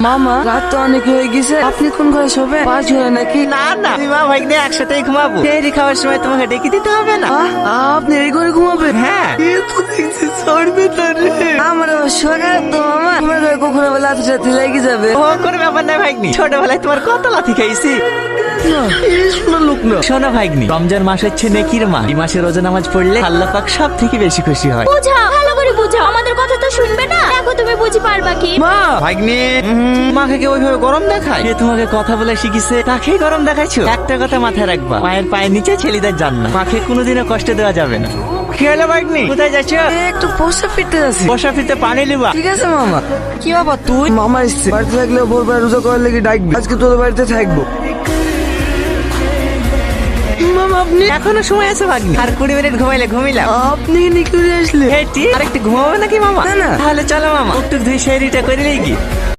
মামা রাত তো অনেক হয়ে গেছে, আপনি কোন ঘরে শোবে? পাঁচ হয়ে নাকি? না না, তুমি মা ভাগ্নে একসাথেই ঘুমাবো। ফেরি খাওয়ার সময় তোমাকে ডেকে দিতে হবে না। আপনি এই ঘরে ঘুমাবেন? হ্যাঁ। এ তো দেখছি চড়বে তারে। আমার আবার সকাল তো মামা, আমার ঘরে কখনো আবার লাথি সাথে লেগে যাবে। ও কোনো ব্যাপার নাই ভাগ্নি, ছোটবেলায় তোমার কত লাথি খাইছি। না, এই শোনা লোক না। শোনো ভাগ্নি, রমজান মাস হচ্ছে নেকির মাস। এই মাসে রোজা নামাজ পড়লে আল্লাহ পাক সব থেকে বেশি খুশি হয়। বুঝাও, ভালো করে বুঝাও, আমাদের কথা তো শুনবে না। দেখো তুমি বুঝি পারবা কি? মা ভাগ্নি, মাকে কে ওইভাবে গরম দেখায়? কে তোমাকে কথা বলে শিখিছে তাকেই গরম দেখাইছো? একটা কথা মাথায় রাখবা, মায়ের পায়ের নিচে ছেলেদের জান্নাত। মাকে কোনোদিনও কষ্ট দেওয়া যাবে না। কি হলো ভাগ্নি, কোথায় যাচ্ছ? একটু পোষা ফিরতে যাচ্ছি। বসা ফিরতে পানি নিবা? ঠিক আছে মামা। কি বাবা তুই? মামা এসছে, বাড়িতে থাকলে ভোরবেলা রোজা করার লেগে ডাকবি। আজকে তোদের বাড়িতে থাকবো। মামা আপনি এখনো সময় আছে ভাগ্নি, আর 20 মিনিট ঘুমাইলে ঘুমিলাম। আপনি নিয়ে আসলে হেটি আর একটু ঘুমাবে নাকি মামা? না, না। তাহলে চলো মামা, একটু ধুই শেরিটা করে নেই কি?